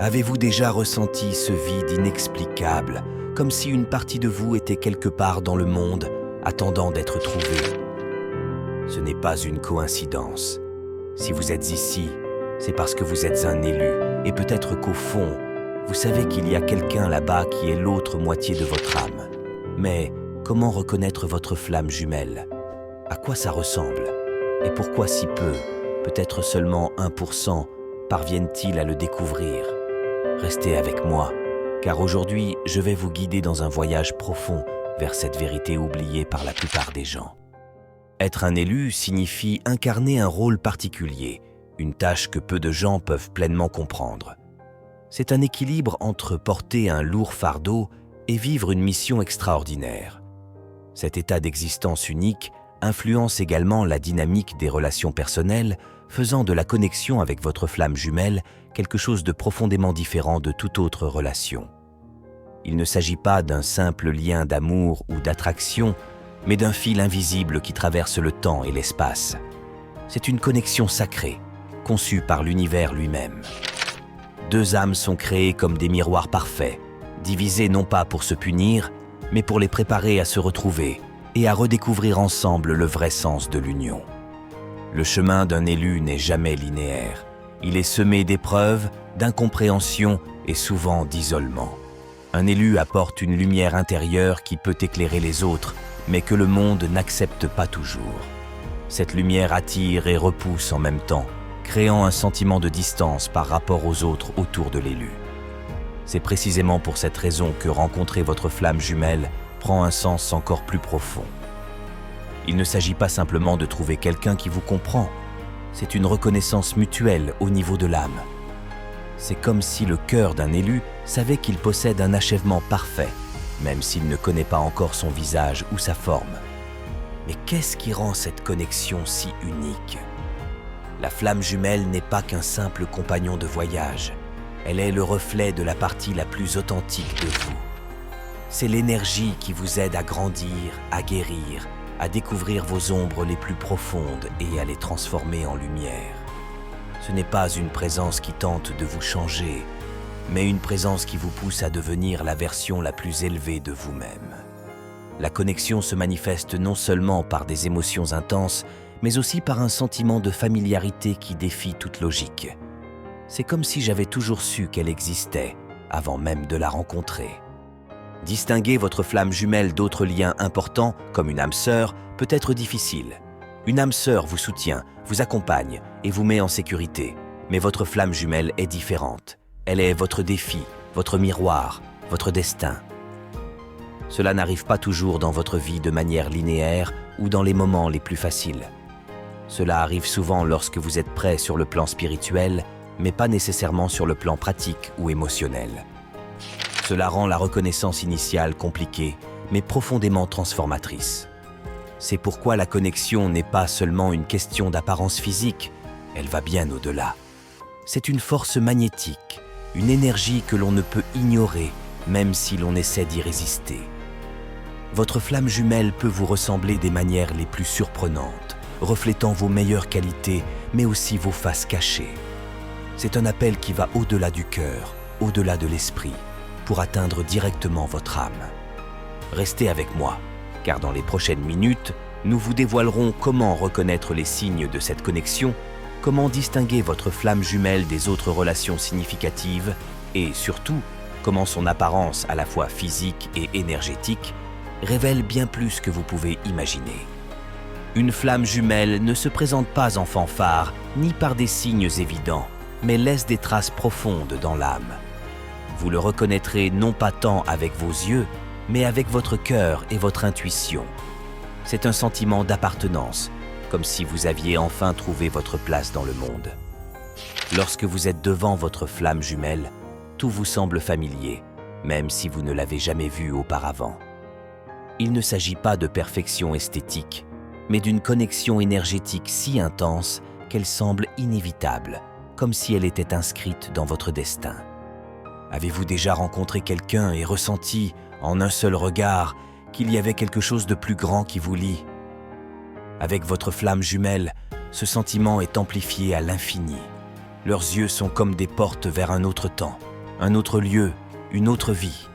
Avez-vous déjà ressenti ce vide inexplicable, comme si une partie de vous était quelque part dans le monde, attendant d'être trouvée? Ce n'est pas une coïncidence. Si vous êtes ici, c'est parce que vous êtes un élu, et peut-être qu'au fond, vous savez qu'il y a quelqu'un là-bas qui est l'autre moitié de votre âme. Mais comment reconnaître votre flamme jumelle? À quoi ça ressemble? Et pourquoi si peu, peut-être seulement 1%, parviennent-ils à le découvrir? Restez avec moi, car aujourd'hui, je vais vous guider dans un voyage profond vers cette vérité oubliée par la plupart des gens. Être un élu signifie incarner un rôle particulier, une tâche que peu de gens peuvent pleinement comprendre. C'est un équilibre entre porter un lourd fardeau et vivre une mission extraordinaire. Cet état d'existence unique influence également la dynamique des relations personnelles, faisant de la connexion avec votre flamme jumelle quelque chose de profondément différent de toute autre relation. Il ne s'agit pas d'un simple lien d'amour ou d'attraction, mais d'un fil invisible qui traverse le temps et l'espace. C'est une connexion sacrée, conçue par l'univers lui-même. Deux âmes sont créées comme des miroirs parfaits, divisés non pas pour se punir, mais pour les préparer à se retrouver et à redécouvrir ensemble le vrai sens de l'union. Le chemin d'un élu n'est jamais linéaire. Il est semé d'épreuves, d'incompréhension et souvent d'isolement. Un élu apporte une lumière intérieure qui peut éclairer les autres, mais que le monde n'accepte pas toujours. Cette lumière attire et repousse en même temps, créant un sentiment de distance par rapport aux autres autour de l'élu. C'est précisément pour cette raison que rencontrer votre flamme jumelle prend un sens encore plus profond. Il ne s'agit pas simplement de trouver quelqu'un qui vous comprend, c'est une reconnaissance mutuelle au niveau de l'âme. C'est comme si le cœur d'un élu savait qu'il possède un achèvement parfait, même s'il ne connaît pas encore son visage ou sa forme. Mais qu'est-ce qui rend cette connexion si unique? La flamme jumelle n'est pas qu'un simple compagnon de voyage. Elle est le reflet de la partie la plus authentique de vous. C'est l'énergie qui vous aide à grandir, à guérir, à découvrir vos ombres les plus profondes et à les transformer en lumière. Ce n'est pas une présence qui tente de vous changer, mais une présence qui vous pousse à devenir la version la plus élevée de vous-même. La connexion se manifeste non seulement par des émotions intenses, mais aussi par un sentiment de familiarité qui défie toute logique. C'est comme si j'avais toujours su qu'elle existait, avant même de la rencontrer. Distinguer votre flamme jumelle d'autres liens importants, comme une âme sœur, peut être difficile. Une âme sœur vous soutient, vous accompagne et vous met en sécurité, mais votre flamme jumelle est différente. Elle est votre défi, votre miroir, votre destin. Cela n'arrive pas toujours dans votre vie de manière linéaire ou dans les moments les plus faciles. Cela arrive souvent lorsque vous êtes prêt sur le plan spirituel, mais pas nécessairement sur le plan pratique ou émotionnel. Cela rend la reconnaissance initiale compliquée, mais profondément transformatrice. C'est pourquoi la connexion n'est pas seulement une question d'apparence physique, elle va bien au-delà. C'est une force magnétique, une énergie que l'on ne peut ignorer, même si l'on essaie d'y résister. Votre flamme jumelle peut vous ressembler des manières les plus surprenantes, reflétant vos meilleures qualités, mais aussi vos faces cachées. C'est un appel qui va au-delà du cœur, au-delà de l'esprit, pour atteindre directement votre âme. Restez avec moi, car dans les prochaines minutes, nous vous dévoilerons comment reconnaître les signes de cette connexion, comment distinguer votre flamme jumelle des autres relations significatives et surtout, comment son apparence à la fois physique et énergétique révèle bien plus que vous pouvez imaginer. Une flamme jumelle ne se présente pas en fanfare ni par des signes évidents, mais laisse des traces profondes dans l'âme. Vous le reconnaîtrez non pas tant avec vos yeux, mais avec votre cœur et votre intuition. C'est un sentiment d'appartenance, comme si vous aviez enfin trouvé votre place dans le monde. Lorsque vous êtes devant votre flamme jumelle, tout vous semble familier, même si vous ne l'avez jamais vu auparavant. Il ne s'agit pas de perfection esthétique, mais d'une connexion énergétique si intense qu'elle semble inévitable, comme si elle était inscrite dans votre destin. Avez-vous déjà rencontré quelqu'un et ressenti, en un seul regard, qu'il y avait quelque chose de plus grand qui vous lie? Avec votre flamme jumelle, ce sentiment est amplifié à l'infini. Leurs yeux sont comme des portes vers un autre temps, un autre lieu, une autre vie.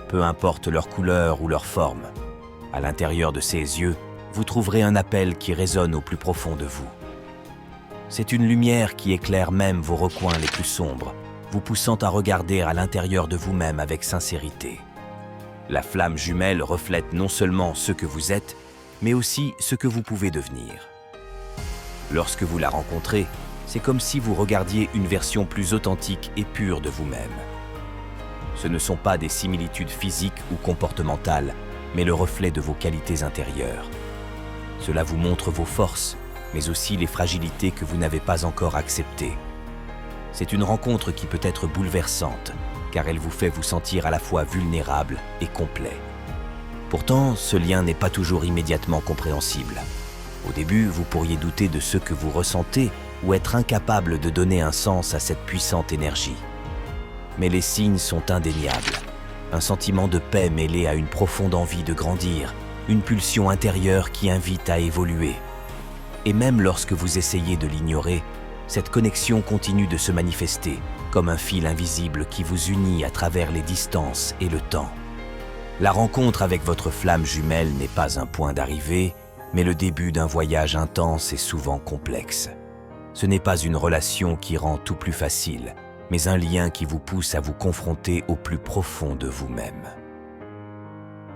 Peu importe leur couleur ou leur forme, à l'intérieur de ces yeux, vous trouverez un appel qui résonne au plus profond de vous. C'est une lumière qui éclaire même vos recoins les plus sombres, vous poussant à regarder à l'intérieur de vous-même avec sincérité. La flamme jumelle reflète non seulement ce que vous êtes, mais aussi ce que vous pouvez devenir. Lorsque vous la rencontrez, c'est comme si vous regardiez une version plus authentique et pure de vous-même. Ce ne sont pas des similitudes physiques ou comportementales, mais le reflet de vos qualités intérieures. Cela vous montre vos forces, mais aussi les fragilités que vous n'avez pas encore acceptées. C'est une rencontre qui peut être bouleversante, car elle vous fait vous sentir à la fois vulnérable et complet. Pourtant, ce lien n'est pas toujours immédiatement compréhensible. Au début, vous pourriez douter de ce que vous ressentez ou être incapable de donner un sens à cette puissante énergie. Mais les signes sont indéniables. Un sentiment de paix mêlé à une profonde envie de grandir, une pulsion intérieure qui invite à évoluer. Et même lorsque vous essayez de l'ignorer, cette connexion continue de se manifester, comme un fil invisible qui vous unit à travers les distances et le temps. La rencontre avec votre flamme jumelle n'est pas un point d'arrivée, mais le début d'un voyage intense et souvent complexe. Ce n'est pas une relation qui rend tout plus facile, mais un lien qui vous pousse à vous confronter au plus profond de vous-même.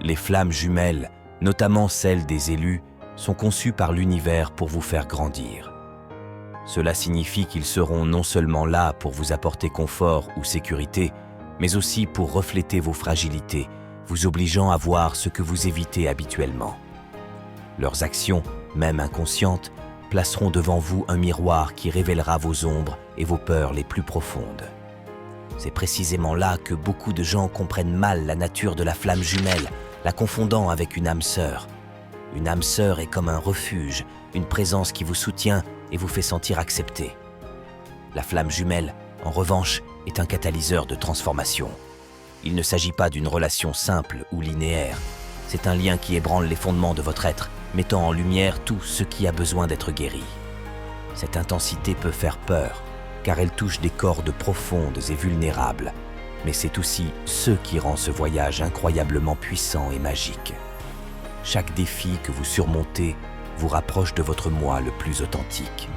Les flammes jumelles, notamment celles des élus, sont conçues par l'univers pour vous faire grandir. Cela signifie qu'ils seront non seulement là pour vous apporter confort ou sécurité, mais aussi pour refléter vos fragilités, vous obligeant à voir ce que vous évitez habituellement. Leurs actions, même inconscientes, placeront devant vous un miroir qui révélera vos ombres et vos peurs les plus profondes. C'est précisément là que beaucoup de gens comprennent mal la nature de la flamme jumelle, la confondant avec une âme sœur. Une âme sœur est comme un refuge, une présence qui vous soutient et vous fait sentir accepté. La flamme jumelle, en revanche, est un catalyseur de transformation. Il ne s'agit pas d'une relation simple ou linéaire. C'est un lien qui ébranle les fondements de votre être, mettant en lumière tout ce qui a besoin d'être guéri. Cette intensité peut faire peur, car elle touche des cordes profondes et vulnérables, mais c'est aussi ce qui rend ce voyage incroyablement puissant et magique. Chaque défi que vous surmontez vous rapproche de votre moi le plus authentique.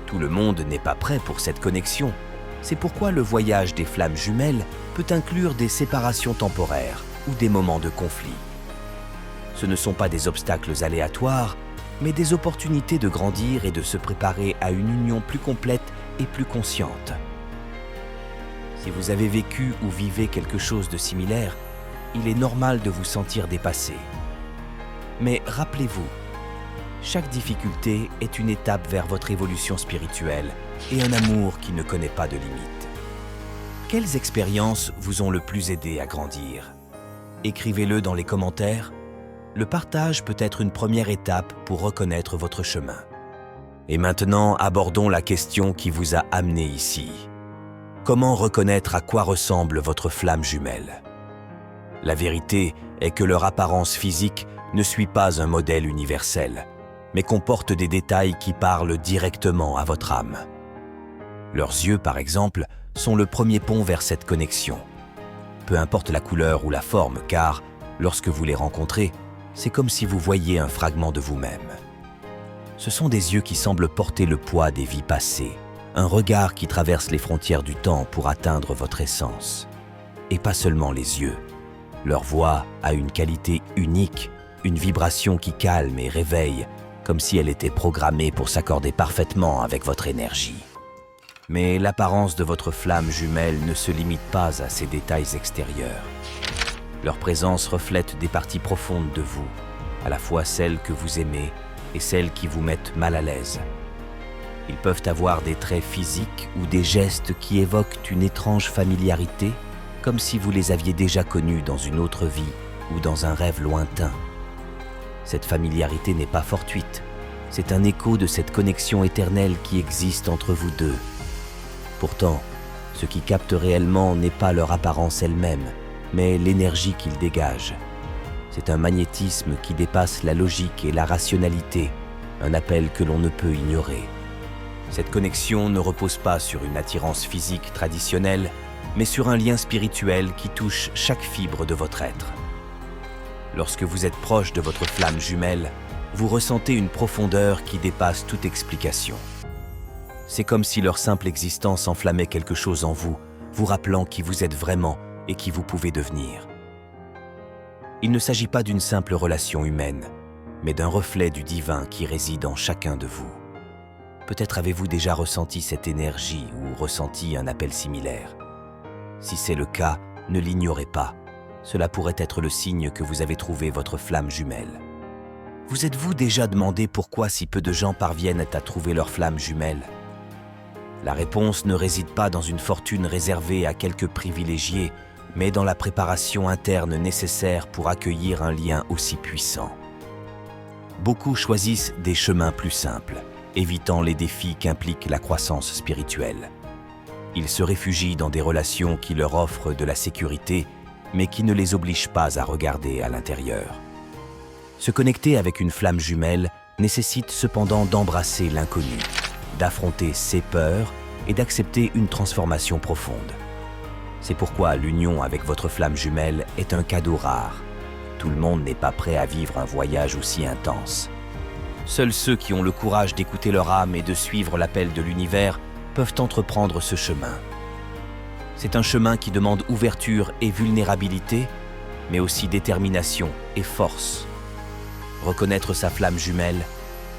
Tout le monde n'est pas prêt pour cette connexion. C'est pourquoi le voyage des flammes jumelles peut inclure des séparations temporaires ou des moments de conflit. Ce ne sont pas des obstacles aléatoires, mais des opportunités de grandir et de se préparer à une union plus complète et plus consciente. Si vous avez vécu ou vivez quelque chose de similaire, il est normal de vous sentir dépassé. Mais rappelez-vous, chaque difficulté est une étape vers votre évolution spirituelle et un amour qui ne connaît pas de limites. Quelles expériences vous ont le plus aidé à grandir? Écrivez-le dans les commentaires. Le partage peut être une première étape pour reconnaître votre chemin. Et maintenant, abordons la question qui vous a amené ici. Comment reconnaître à quoi ressemble votre flamme jumelle? La vérité est que leur apparence physique ne suit pas un modèle universel, mais comporte des détails qui parlent directement à votre âme. Leurs yeux, par exemple, sont le premier pont vers cette connexion. Peu importe la couleur ou la forme, car, lorsque vous les rencontrez, c'est comme si vous voyiez un fragment de vous-même. Ce sont des yeux qui semblent porter le poids des vies passées, un regard qui traverse les frontières du temps pour atteindre votre essence. Et pas seulement les yeux. Leur voix a une qualité unique, une vibration qui calme et réveille, comme si elle était programmée pour s'accorder parfaitement avec votre énergie. Mais l'apparence de votre flamme jumelle ne se limite pas à ces détails extérieurs. Leur présence reflète des parties profondes de vous, à la fois celles que vous aimez et celles qui vous mettent mal à l'aise. Ils peuvent avoir des traits physiques ou des gestes qui évoquent une étrange familiarité, comme si vous les aviez déjà connus dans une autre vie ou dans un rêve lointain. Cette familiarité n'est pas fortuite, c'est un écho de cette connexion éternelle qui existe entre vous deux. Pourtant, ce qui capte réellement n'est pas leur apparence elle-même, mais l'énergie qu'ils dégagent. C'est un magnétisme qui dépasse la logique et la rationalité, un appel que l'on ne peut ignorer. Cette connexion ne repose pas sur une attirance physique traditionnelle, mais sur un lien spirituel qui touche chaque fibre de votre être. Lorsque vous êtes proche de votre flamme jumelle, vous ressentez une profondeur qui dépasse toute explication. C'est comme si leur simple existence enflammait quelque chose en vous, vous rappelant qui vous êtes vraiment et qui vous pouvez devenir. Il ne s'agit pas d'une simple relation humaine, mais d'un reflet du divin qui réside en chacun de vous. Peut-être avez-vous déjà ressenti cette énergie ou ressenti un appel similaire. Si c'est le cas, ne l'ignorez pas. Cela pourrait être le signe que vous avez trouvé votre flamme jumelle. Vous êtes-vous déjà demandé pourquoi si peu de gens parviennent à trouver leur flamme jumelle? La réponse ne réside pas dans une fortune réservée à quelques privilégiés, mais dans la préparation interne nécessaire pour accueillir un lien aussi puissant. Beaucoup choisissent des chemins plus simples, évitant les défis qu'implique la croissance spirituelle. Ils se réfugient dans des relations qui leur offrent de la sécurité, mais qui ne les obligent pas à regarder à l'intérieur. Se connecter avec une flamme jumelle nécessite cependant d'embrasser l'inconnu, d'affronter ses peurs et d'accepter une transformation profonde. C'est pourquoi l'union avec votre flamme jumelle est un cadeau rare. Tout le monde n'est pas prêt à vivre un voyage aussi intense. Seuls ceux qui ont le courage d'écouter leur âme et de suivre l'appel de l'univers peuvent entreprendre ce chemin. C'est un chemin qui demande ouverture et vulnérabilité, mais aussi détermination et force. Reconnaître sa flamme jumelle,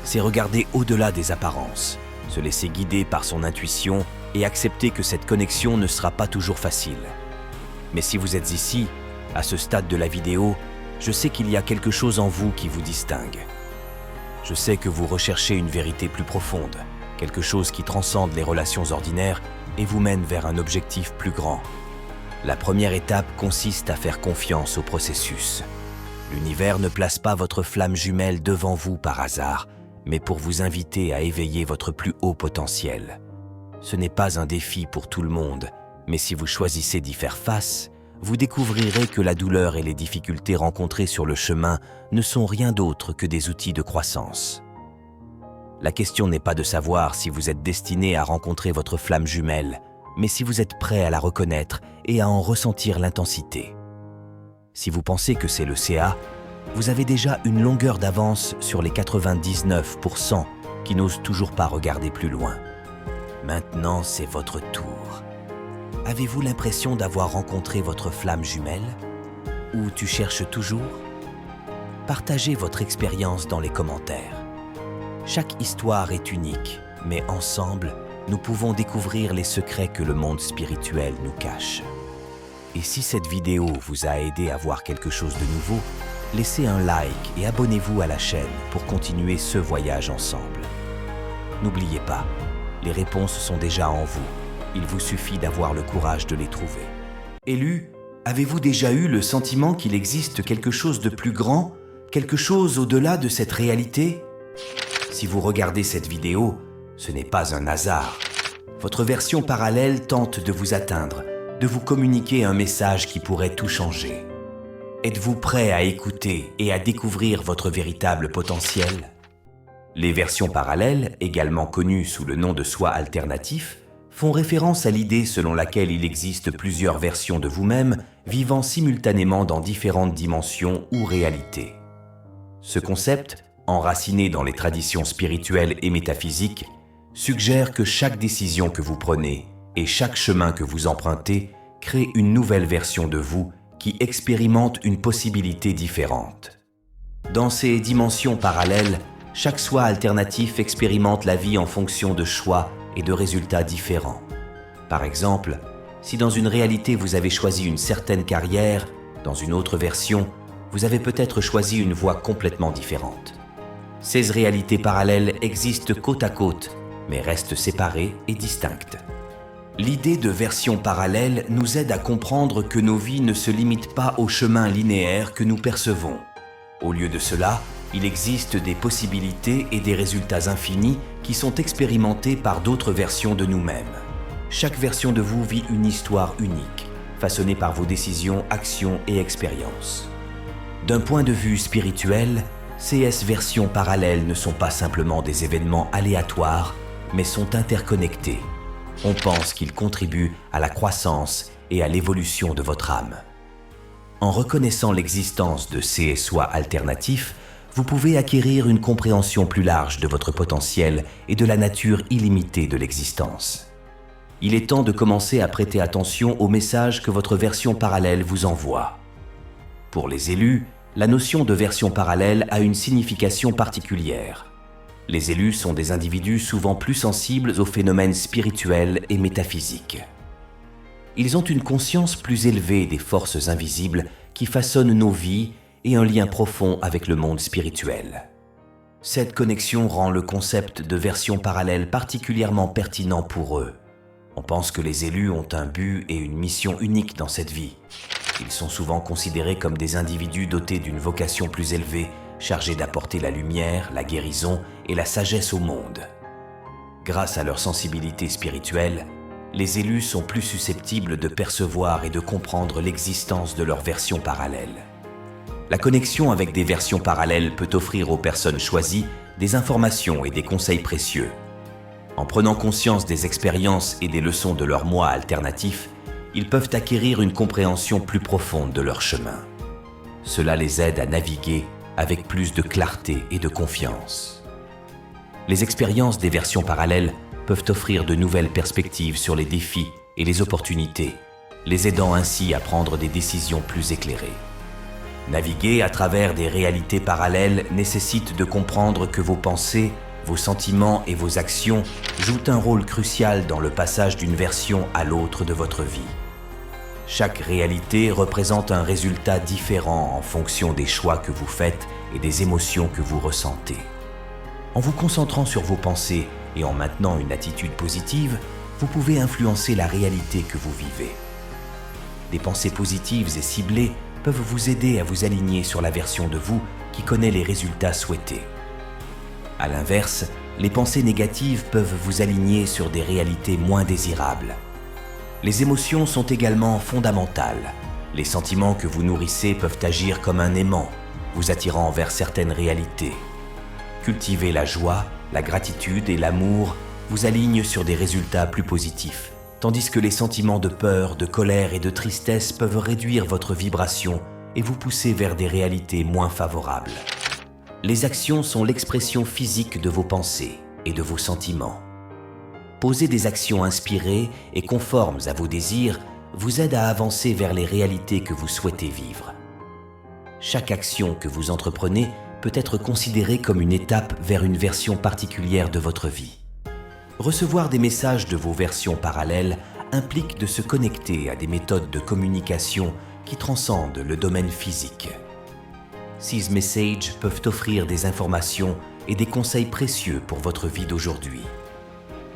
c'est regarder au-delà des apparences, se laisser guider par son intuition et accepter que cette connexion ne sera pas toujours facile. Mais si vous êtes ici, à ce stade de la vidéo, je sais qu'il y a quelque chose en vous qui vous distingue. Je sais que vous recherchez une vérité plus profonde, quelque chose qui transcende les relations ordinaires et vous mène vers un objectif plus grand. La première étape consiste à faire confiance au processus. L'univers ne place pas votre flamme jumelle devant vous par hasard, mais pour vous inviter à éveiller votre plus haut potentiel. Ce n'est pas un défi pour tout le monde, mais si vous choisissez d'y faire face, vous découvrirez que la douleur et les difficultés rencontrées sur le chemin ne sont rien d'autre que des outils de croissance. La question n'est pas de savoir si vous êtes destiné à rencontrer votre flamme jumelle, mais si vous êtes prêt à la reconnaître et à en ressentir l'intensité. Si vous pensez que c'est le CA, vous avez déjà une longueur d'avance sur les 99% qui n'osent toujours pas regarder plus loin. Maintenant, c'est votre tour. Avez-vous l'impression d'avoir rencontré votre flamme jumelle? Ou tu cherches toujours? Partagez votre expérience dans les commentaires. Chaque histoire est unique, mais ensemble, nous pouvons découvrir les secrets que le monde spirituel nous cache. Et si cette vidéo vous a aidé à voir quelque chose de nouveau, laissez un like et abonnez-vous à la chaîne pour continuer ce voyage ensemble. N'oubliez pas, les réponses sont déjà en vous. Il vous suffit d'avoir le courage de les trouver. Élu, avez-vous déjà eu le sentiment qu'il existe quelque chose de plus grand, quelque chose au-delà de cette réalité? Si vous regardez cette vidéo, ce n'est pas un hasard. Votre version parallèle tente de vous atteindre, de vous communiquer un message qui pourrait tout changer. Êtes-vous prêt à écouter et à découvrir votre véritable potentiel? Les versions parallèles, également connues sous le nom de soi alternatif, font référence à l'idée selon laquelle il existe plusieurs versions de vous-même vivant simultanément dans différentes dimensions ou réalités. Ce concept, enraciné dans les traditions spirituelles et métaphysiques, suggère que chaque décision que vous prenez et chaque chemin que vous empruntez crée une nouvelle version de vous qui expérimente une possibilité différente. Dans ces dimensions parallèles, chaque soi alternatif expérimente la vie en fonction de choix et de résultats différents. Par exemple, si dans une réalité vous avez choisi une certaine carrière, dans une autre version, vous avez peut-être choisi une voie complètement différente. Ces réalités parallèles existent côte à côte, mais restent séparées et distinctes. L'idée de version parallèle nous aide à comprendre que nos vies ne se limitent pas au chemin linéaire que nous percevons. Au lieu de cela, il existe des possibilités et des résultats infinis qui sont expérimentés par d'autres versions de nous-mêmes. Chaque version de vous vit une histoire unique, façonnée par vos décisions, actions et expériences. D'un point de vue spirituel, ces versions parallèles ne sont pas simplement des événements aléatoires, mais sont interconnectés. On pense qu'ils contribuent à la croissance et à l'évolution de votre âme. En reconnaissant l'existence de ces soi alternatifs, vous pouvez acquérir une compréhension plus large de votre potentiel et de la nature illimitée de l'existence. Il est temps de commencer à prêter attention aux messages que votre version parallèle vous envoie. Pour les élus, la notion de version parallèle a une signification particulière. Les élus sont des individus souvent plus sensibles aux phénomènes spirituels et métaphysiques. Ils ont une conscience plus élevée des forces invisibles qui façonnent nos vies et un lien profond avec le monde spirituel. Cette connexion rend le concept de version parallèle particulièrement pertinent pour eux. On pense que les élus ont un but et une mission unique dans cette vie. Ils sont souvent considérés comme des individus dotés d'une vocation plus élevée, chargés d'apporter la lumière, la guérison et la sagesse au monde. Grâce à leur sensibilité spirituelle, les élus sont plus susceptibles de percevoir et de comprendre l'existence de leur version parallèle. La connexion avec des versions parallèles peut offrir aux personnes choisies des informations et des conseils précieux. En prenant conscience des expériences et des leçons de leur moi alternatif, ils peuvent acquérir une compréhension plus profonde de leur chemin. Cela les aide à naviguer avec plus de clarté et de confiance. Les expériences des versions parallèles peuvent offrir de nouvelles perspectives sur les défis et les opportunités, les aidant ainsi à prendre des décisions plus éclairées. Naviguer à travers des réalités parallèles nécessite de comprendre que vos pensées, vos sentiments et vos actions jouent un rôle crucial dans le passage d'une version à l'autre de votre vie. Chaque réalité représente un résultat différent en fonction des choix que vous faites et des émotions que vous ressentez. En vous concentrant sur vos pensées et en maintenant une attitude positive, vous pouvez influencer la réalité que vous vivez. Des pensées positives et ciblées peuvent vous aider à vous aligner sur la version de vous qui connaît les résultats souhaités. À l'inverse, les pensées négatives peuvent vous aligner sur des réalités moins désirables. Les émotions sont également fondamentales. Les sentiments que vous nourrissez peuvent agir comme un aimant, vous attirant vers certaines réalités. Cultiver la joie, la gratitude et l'amour vous alignent sur des résultats plus positifs, tandis que les sentiments de peur, de colère et de tristesse peuvent réduire votre vibration et vous pousser vers des réalités moins favorables. Les actions sont l'expression physique de vos pensées et de vos sentiments. Poser des actions inspirées et conformes à vos désirs vous aide à avancer vers les réalités que vous souhaitez vivre. Chaque action que vous entreprenez peut être considérée comme une étape vers une version particulière de votre vie. Recevoir des messages de vos versions parallèles implique de se connecter à des méthodes de communication qui transcendent le domaine physique. Ces messages peuvent offrir des informations et des conseils précieux pour votre vie d'aujourd'hui.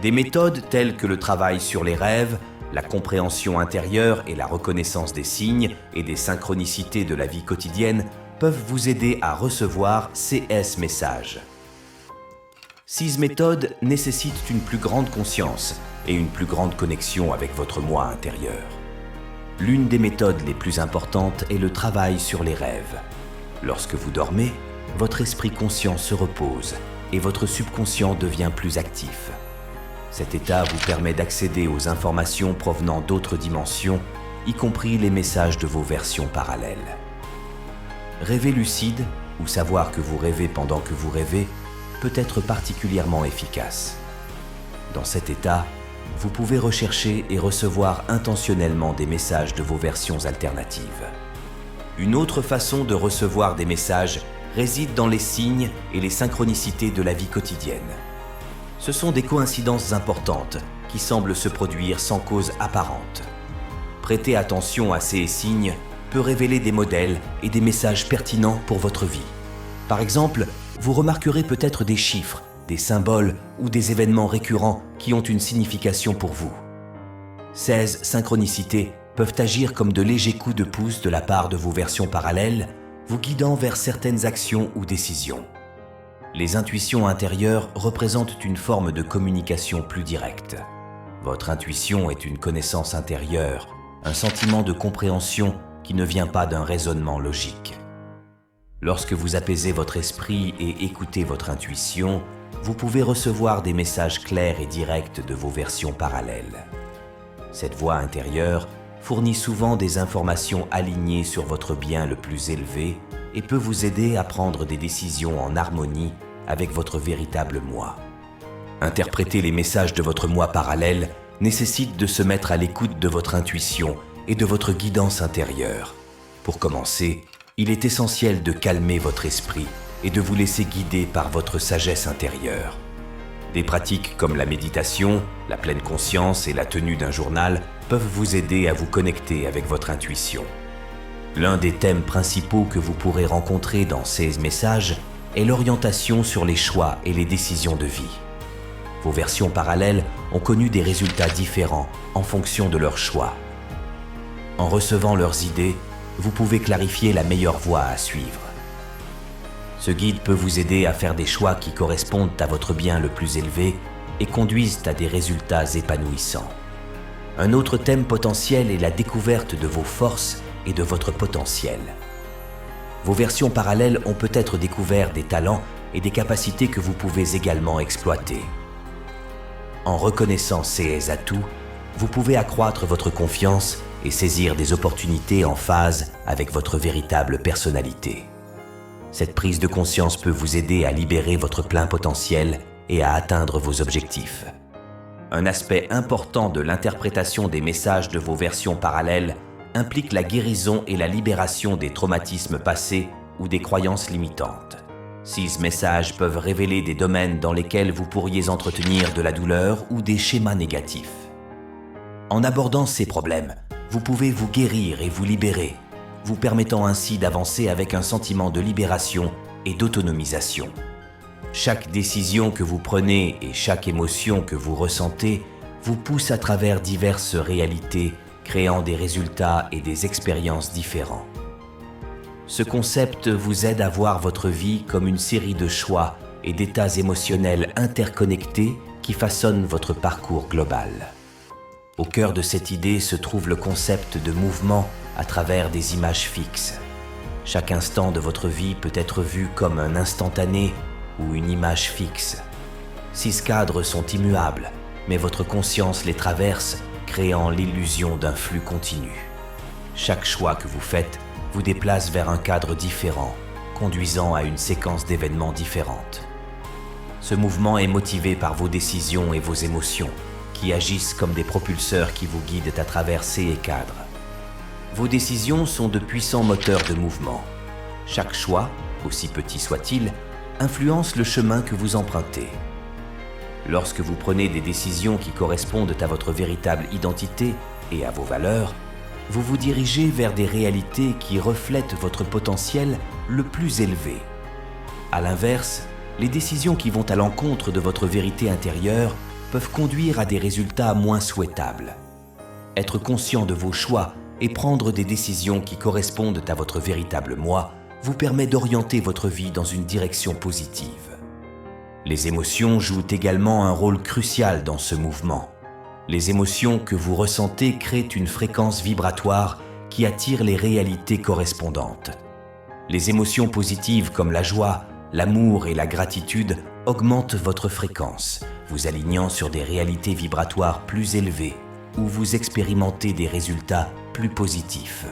Des méthodes telles que le travail sur les rêves, la compréhension intérieure et la reconnaissance des signes et des synchronicités de la vie quotidienne peuvent vous aider à recevoir ces messages. Ces méthodes nécessitent une plus grande conscience et une plus grande connexion avec votre moi intérieur. L'une des méthodes les plus importantes est le travail sur les rêves. Lorsque vous dormez, votre esprit conscient se repose et votre subconscient devient plus actif. Cet état vous permet d'accéder aux informations provenant d'autres dimensions, y compris les messages de vos versions parallèles. Rêver lucide, ou savoir que vous rêvez pendant que vous rêvez, peut être particulièrement efficace. Dans cet état, vous pouvez rechercher et recevoir intentionnellement des messages de vos versions alternatives. Une autre façon de recevoir des messages réside dans les signes et les synchronicités de la vie quotidienne. Ce sont des coïncidences importantes qui semblent se produire sans cause apparente. Prêter attention à ces signes peut révéler des modèles et des messages pertinents pour votre vie. Par exemple, vous remarquerez peut-être des chiffres, des symboles ou des événements récurrents qui ont une signification pour vous. Ces synchronicités peuvent agir comme de légers coups de pouce de la part de vos versions parallèles, vous guidant vers certaines actions ou décisions. Les intuitions intérieures représentent une forme de communication plus directe. Votre intuition est une connaissance intérieure, un sentiment de compréhension qui ne vient pas d'un raisonnement logique. Lorsque vous apaisez votre esprit et écoutez votre intuition, vous pouvez recevoir des messages clairs et directs de vos versions parallèles. Cette voix intérieure fournit souvent des informations alignées sur votre bien le plus élevé et peut vous aider à prendre des décisions en harmonie avec votre véritable moi. Interpréter les messages de votre moi parallèle nécessite de se mettre à l'écoute de votre intuition et de votre guidance intérieure. Pour commencer, il est essentiel de calmer votre esprit et de vous laisser guider par votre sagesse intérieure. Des pratiques comme la méditation, la pleine conscience et la tenue d'un journal peuvent vous aider à vous connecter avec votre intuition. L'un des thèmes principaux que vous pourrez rencontrer dans ces messages est l'orientation sur les choix et les décisions de vie. Vos versions parallèles ont connu des résultats différents en fonction de leurs choix. En recevant leurs idées, vous pouvez clarifier la meilleure voie à suivre. Ce guide peut vous aider à faire des choix qui correspondent à votre bien le plus élevé et conduisent à des résultats épanouissants. Un autre thème potentiel est la découverte de vos forces et de votre potentiel. Vos versions parallèles ont peut-être découvert des talents et des capacités que vous pouvez également exploiter. En reconnaissant ces atouts, vous pouvez accroître votre confiance et saisir des opportunités en phase avec votre véritable personnalité. Cette prise de conscience peut vous aider à libérer votre plein potentiel et à atteindre vos objectifs. Un aspect important de l'interprétation des messages de vos versions parallèles implique la guérison et la libération des traumatismes passés ou des croyances limitantes. Ces messages peuvent révéler des domaines dans lesquels vous pourriez entretenir de la douleur ou des schémas négatifs. En abordant ces problèmes, vous pouvez vous guérir et vous libérer, vous permettant ainsi d'avancer avec un sentiment de libération et d'autonomisation. Chaque décision que vous prenez et chaque émotion que vous ressentez vous pousse à travers diverses réalités, créant des résultats et des expériences différents. Ce concept vous aide à voir votre vie comme une série de choix et d'états émotionnels interconnectés qui façonnent votre parcours global. Au cœur de cette idée se trouve le concept de mouvement à travers des images fixes. Chaque instant de votre vie peut être vu comme un instantané ou une image fixe. Ces cadres sont immuables, mais votre conscience les traverse, créant l'illusion d'un flux continu. Chaque choix que vous faites vous déplace vers un cadre différent, conduisant à une séquence d'événements différentes. Ce mouvement est motivé par vos décisions et vos émotions, qui agissent comme des propulseurs qui vous guident à travers ces cadres. Vos décisions sont de puissants moteurs de mouvement. Chaque choix, aussi petit soit-il, influence le chemin que vous empruntez. Lorsque vous prenez des décisions qui correspondent à votre véritable identité et à vos valeurs, vous vous dirigez vers des réalités qui reflètent votre potentiel le plus élevé. À l'inverse, les décisions qui vont à l'encontre de votre vérité intérieure peuvent conduire à des résultats moins souhaitables. Être conscient de vos choix et prendre des décisions qui correspondent à votre véritable moi vous permet d'orienter votre vie dans une direction positive. Les émotions jouent également un rôle crucial dans ce mouvement. Les émotions que vous ressentez créent une fréquence vibratoire qui attire les réalités correspondantes. Les émotions positives comme la joie, l'amour et la gratitude augmentent votre fréquence, vous alignant sur des réalités vibratoires plus élevées où vous expérimentez des résultats plus positifs.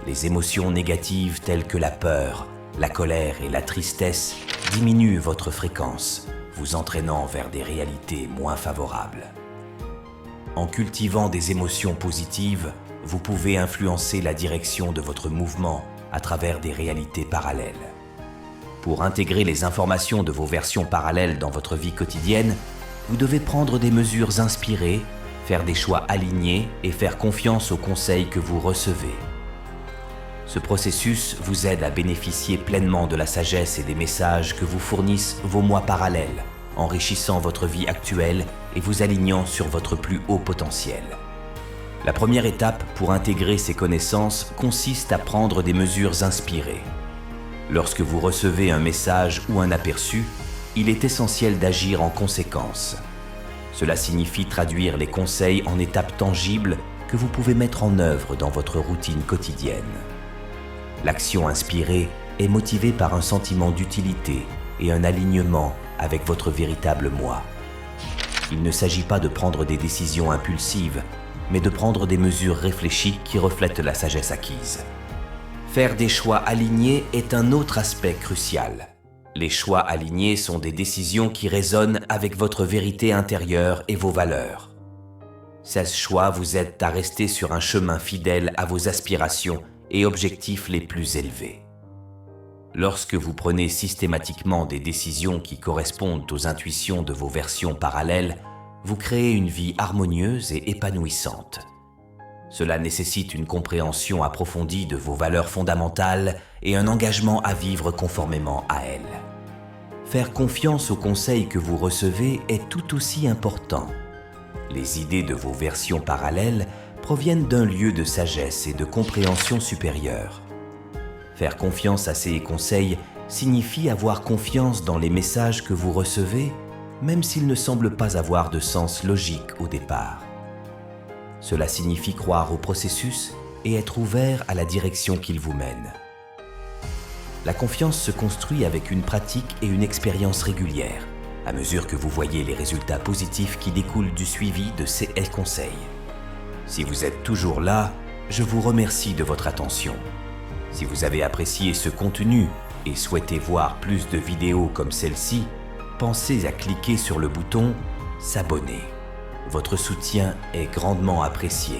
Les émotions négatives telles que la peur, la colère et la tristesse diminuent votre fréquence, vous entraînant vers des réalités moins favorables. En cultivant des émotions positives, vous pouvez influencer la direction de votre mouvement à travers des réalités parallèles. Pour intégrer les informations de vos versions parallèles dans votre vie quotidienne, vous devez prendre des mesures inspirées, faire des choix alignés et faire confiance aux conseils que vous recevez. Ce processus vous aide à bénéficier pleinement de la sagesse et des messages que vous fournissent vos moi parallèles, enrichissant votre vie actuelle et vous alignant sur votre plus haut potentiel. La première étape pour intégrer ces connaissances consiste à prendre des mesures inspirées. Lorsque vous recevez un message ou un aperçu, il est essentiel d'agir en conséquence. Cela signifie traduire les conseils en étapes tangibles que vous pouvez mettre en œuvre dans votre routine quotidienne. L'action inspirée est motivée par un sentiment d'utilité et un alignement avec votre véritable moi. Il ne s'agit pas de prendre des décisions impulsives, mais de prendre des mesures réfléchies qui reflètent la sagesse acquise. Faire des choix alignés est un autre aspect crucial. Les choix alignés sont des décisions qui résonnent avec votre vérité intérieure et vos valeurs. Ces choix vous aident à rester sur un chemin fidèle à vos aspirations et objectifs les plus élevés. Lorsque vous prenez systématiquement des décisions qui correspondent aux intuitions de vos versions parallèles, vous créez une vie harmonieuse et épanouissante. Cela nécessite une compréhension approfondie de vos valeurs fondamentales et un engagement à vivre conformément à elles. Faire confiance aux conseils que vous recevez est tout aussi important. Les idées de vos versions parallèles proviennent d'un lieu de sagesse et de compréhension supérieure. Faire confiance à ces conseils signifie avoir confiance dans les messages que vous recevez, même s'ils ne semblent pas avoir de sens logique au départ. Cela signifie croire au processus et être ouvert à la direction qu'il vous mène. La confiance se construit avec une pratique et une expérience régulières, à mesure que vous voyez les résultats positifs qui découlent du suivi de ces conseils. Si vous êtes toujours là, je vous remercie de votre attention. Si vous avez apprécié ce contenu et souhaitez voir plus de vidéos comme celle-ci, pensez à cliquer sur le bouton « S'abonner ». Votre soutien est grandement apprécié.